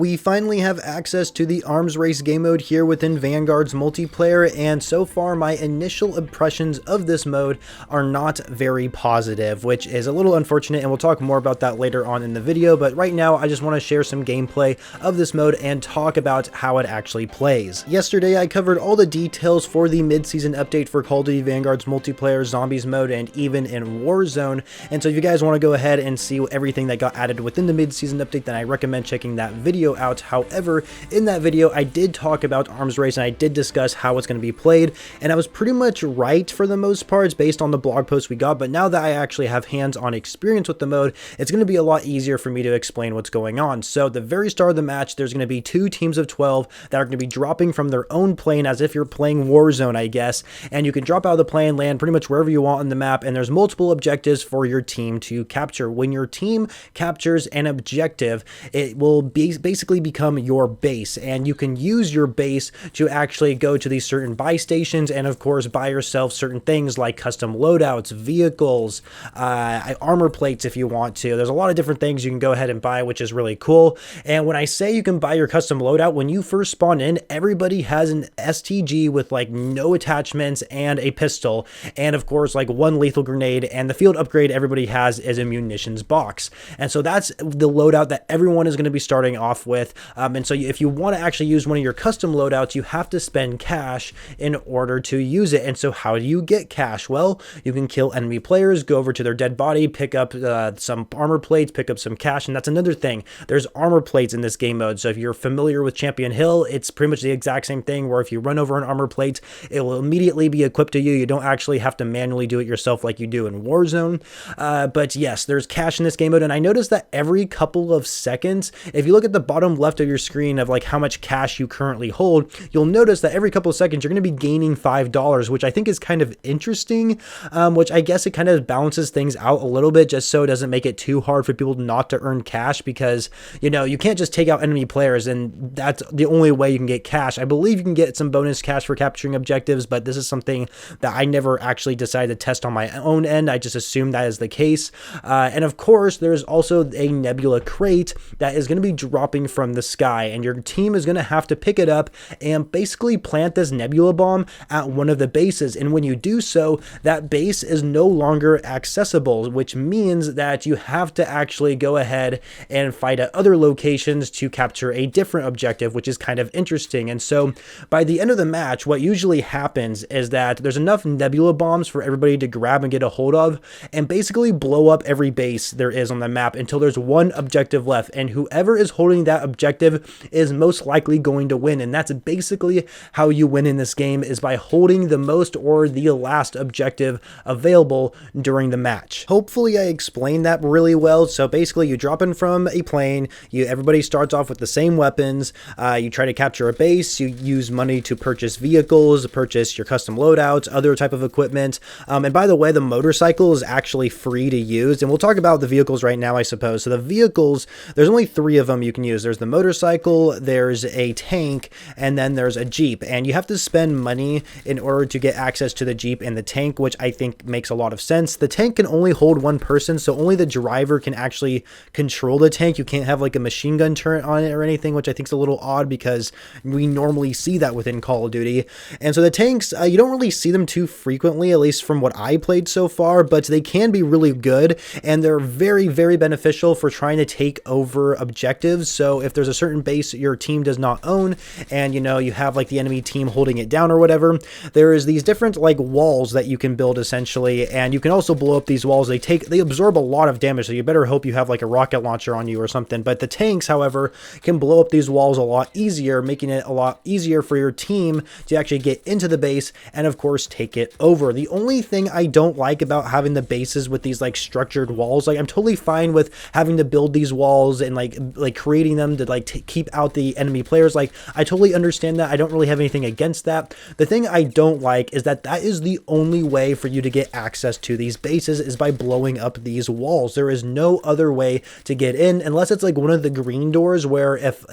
We finally have access to the arms race game mode here within Vanguard's multiplayer, and so far my initial impressions of this mode are not very positive, which is a little unfortunate, and we'll talk more about that later on in the video. But right now I just want to share some gameplay of this mode and talk about how it actually plays. Yesterday I covered all the details for the mid-season update for Call of Duty Vanguard's multiplayer zombies mode and even in Warzone, and so if you guys want to go ahead and see everything that got added within the mid-season update, then I recommend checking that video out. However, in that video I did talk about arms race and I did discuss how it's going to be played, and I was pretty much right for the most parts based on the blog post we got. But now that I actually have hands-on experience with the mode, it's going to be a lot easier for me to explain what's going on. So at the very start of the match, there's going to be 2 teams of 12 that are going to be dropping from their own plane as if you're playing Warzone, I guess, and you can drop out of the plane, land pretty much wherever you want on the map, and there's multiple objectives for your team to capture. When your team captures an objective, it will basically become your base, and you can use your base to actually go to these certain buy stations and of course buy yourself certain things like custom loadouts, vehicles, armor plates if you want to. There's a lot of different things you can go ahead and buy, which is really cool. And when I say you can buy your custom loadout, when you first spawn in, everybody has an STG with like no attachments and a pistol, and of course like 1 lethal grenade, and the field upgrade everybody has is a munitions box. And so that's the loadout that everyone is going to be starting off with. And so if you want to actually use one of your custom loadouts, you have to spend cash in order to use it. And so how do you get cash? Well, you can kill enemy players, go over to their dead body, pick up some armor plates, pick up some cash. And that's another thing. There's armor plates in this game mode. So if you're familiar with Champion Hill, it's pretty much the exact same thing, where if you run over an armor plate, it will immediately be equipped to you. You don't actually have to manually do it yourself like you do in Warzone. But yes, there's cash in this game mode. And I noticed that every couple of seconds, if you look at the bottom left of your screen of like how much cash you currently hold, you'll notice that every couple of seconds you're going to be gaining $5, which I think is kind of interesting, which I guess it kind of balances things out a little bit, just so it doesn't make it too hard for people not to earn cash, because you know you can't just take out enemy players and that's the only way you can get cash. I believe you can get some bonus cash for capturing objectives, but this is something that I never actually decided to test on my own end. I just assumed that is the case. And of course there's also a nebula crate that is going to be dropping from the sky, and your team is going to have to pick it up and basically plant this nebula bomb at one of the bases. And when you do so, that base is no longer accessible, which means that you have to actually go ahead and fight at other locations to capture a different objective, which is kind of interesting. And so by the end of the match, what usually happens is that there's enough nebula bombs for everybody to grab and get a hold of and basically blow up every base there is on the map until there's one objective left, and whoever is holding that objective is most likely going to win. And that's basically how you win in this game, is by holding the most or the last objective available during the match. Hopefully I explained that really well. So basically you drop in from a plane, everybody starts off with the same weapons, you try to capture a base, you use money to purchase vehicles, purchase your custom loadouts, other type of equipment, and by the way, the motorcycle is actually free to use, and we'll talk about the vehicles right now, I suppose. So the vehicles, there's only 3 of them you can use. There's the motorcycle, there's a tank, and then there's a Jeep, and you have to spend money in order to get access to the Jeep and the tank, which I think makes a lot of sense. The tank can only hold 1 person, so only the driver can actually control the tank. You can't have like a machine gun turret on it or anything, which I think is a little odd because we normally see that within Call of Duty. And so the tanks, you don't really see them too frequently, at least from what I played so far, but they can be really good, and they're very, very beneficial for trying to take over objectives. So if there's a certain base your team does not own, and you know you have like the enemy team holding it down or whatever, there is these different like walls that you can build essentially, and you can also blow up these walls. They absorb a lot of damage, so you better hope you have like a rocket launcher on you or something. But the tanks, however, can blow up these walls a lot easier, making it a lot easier for your team to actually get into the base and of course take it over. The only thing I don't like about having the bases with these like structured walls, like I'm totally fine with having to build these walls and like creating them to like keep out the enemy players. Like I totally understand that. I don't really have anything against that. The thing I don't like is that is the only way for you to get access to these bases, is by blowing up these walls. There is no other way to get in, unless it's like one of the green doors where if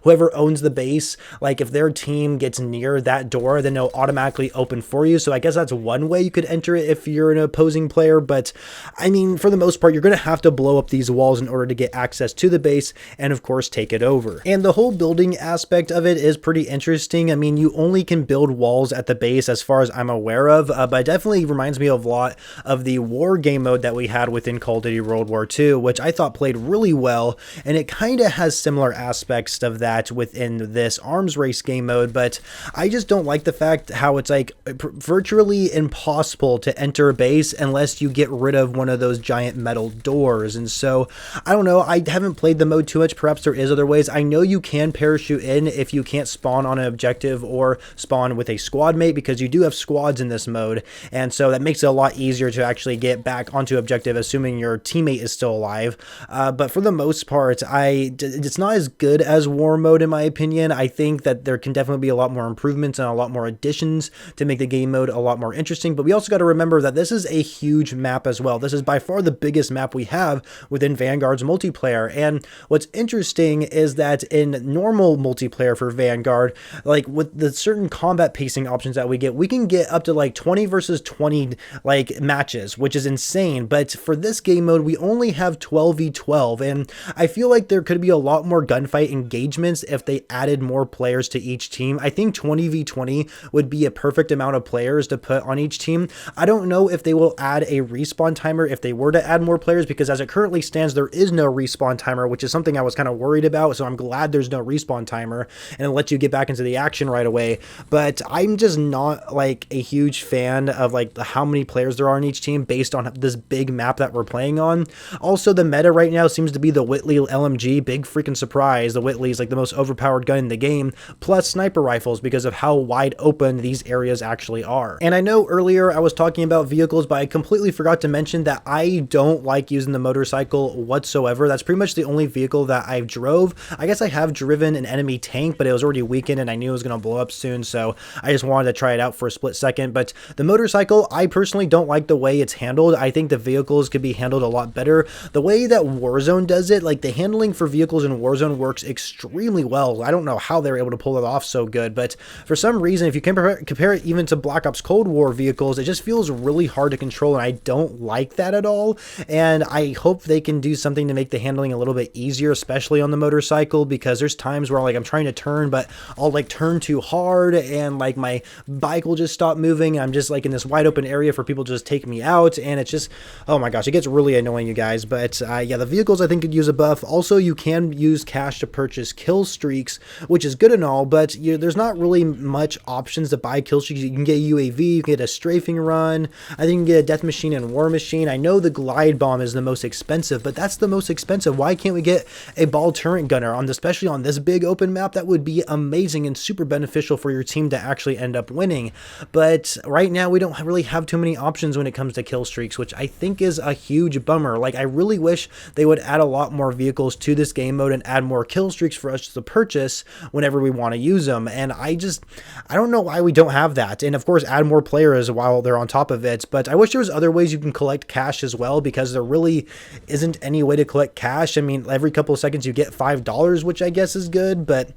whoever owns the base, like if their team gets near that door, then it'll automatically open for you. So I guess that's one way you could enter it if you're an opposing player. But I mean, for the most part, you're going to have to blow up these walls in order to get access to the base and of course take it over. And the whole building aspect of it is pretty interesting. I mean, you only can build walls at the base as far as I'm aware of, but it definitely reminds me of a lot of the war game mode that we had within Call of Duty World War II, which I thought played really well, and it kind of has similar aspects of that within this arms race game mode, but I just don't like the fact how it's like virtually impossible to enter a base unless you get rid of one of those giant metal doors. And so I don't know, I haven't played the mode too much. Perhaps there is other ways. I know you can parachute in if you can't spawn on an objective or spawn with a squad mate, because you do have squads in this mode, and so that makes it a lot easier to actually get back onto objective assuming your teammate is still alive. But for the most part, it's not as good as war mode in my opinion. I think that there can definitely be a lot more improvements and a lot more additions to make the game mode a lot more interesting, but we also got to remember that this is a huge map as well. This is by far the biggest map we have within Vanguard's multiplayer, and what's interesting is that in normal multiplayer for Vanguard, like with the certain combat pacing options that we can get up to like 20 versus 20 like matches, which is insane. But for this game mode, we only have 12v12, and I feel like there could be a lot more gunfight engagements if they added more players to each team. I think 20v20 would be a perfect amount of players to put on each team. I don't know if they will add a respawn timer if they were to add more players, because as it currently stands, there is no respawn timer, which is something I was kind of worried about. So I'm glad there's no respawn timer and it lets you get back into the action right away. But I'm just not like a huge fan of like how many players there are on each team based on this big map that we're playing on. Also, the meta right now seems to be the Whitley LMG. Big freaking surprise. The Whitley is like the most overpowered gun in the game, plus sniper rifles, because of how wide open these areas actually are. And I know earlier I was talking about vehicles, but I completely forgot to mention that I don't like using the motorcycle whatsoever. That's pretty much the only vehicle that I've drove. I guess I have driven an enemy tank, but it was already weakened and I knew it was going to blow up soon, so I just wanted to try it out for a split second. But the motorcycle, I personally don't like the way it's handled. I think the vehicles could be handled a lot better. The way that Warzone does it, like the handling for vehicles in Warzone works extremely well. I don't know how they're able to pull it off so good, but for some reason, if you compare it even to Black Ops Cold War vehicles, it just feels really hard to control, and I don't like that at all. And I hope they can do something to make the handling a little bit easier, especially on the motorcycle, because there's times where like I'm trying to turn, but I'll like turn too hard and like my bike will just stop moving. I'm just like in this wide open area for people to just take me out, and it's just, oh my gosh, it gets really annoying, you guys. But yeah, the vehicles I think could use a buff. Also, you can use cash to purchase kill streaks, which is good and all, but there's not really much options to buy kill streaks. You can get UAV, you can get a strafing run, I think you can get a death machine and war machine. I know the glide bomb is the most expensive, but that's the most expensive. Why can't we get a ball turret gunner especially on this big open map? That would be amazing and super beneficial for your team to actually end up winning. But right now we don't really have too many options when it comes to kill streaks, which I think is a huge bummer. Like, I really wish they would add a lot more vehicles to this game mode and add more kill streaks for us to purchase whenever we want to use them. And I don't know why we don't have that. And of course, add more players while they're on top of it. But I wish there was other ways you can collect cash as well, because there really isn't any way to collect cash. I mean, every couple of seconds you get $5, which I guess is good, but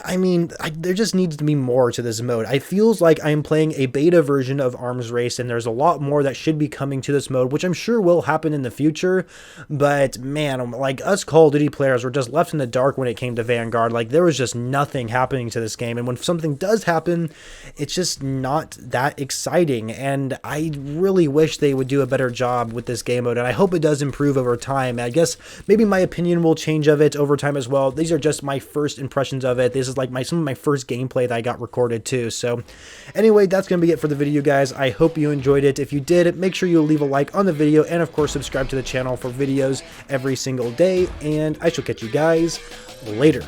I mean, there just needs to be more to this mode. It feels like I'm playing a beta version of Arms Race, and there's a lot more that should be coming to this mode, which I'm sure will happen in the future. But man, like, us Call of Duty players were just left in the dark when it came to Vanguard. Like, there was just nothing happening to this game, and when something does happen, it's just not that exciting. And I really wish they would do a better job with this game mode, and I hope it does improve over time. I guess maybe my opinion will change of it over time as well. These are just my first impressions of it. This is like some of my first gameplay that I got recorded too. So anyway, that's going to be it for the video, guys. I hope you enjoyed it. If you did, make sure you leave a like on the video, and of course subscribe to the channel for videos every single day, and I shall catch you guys later.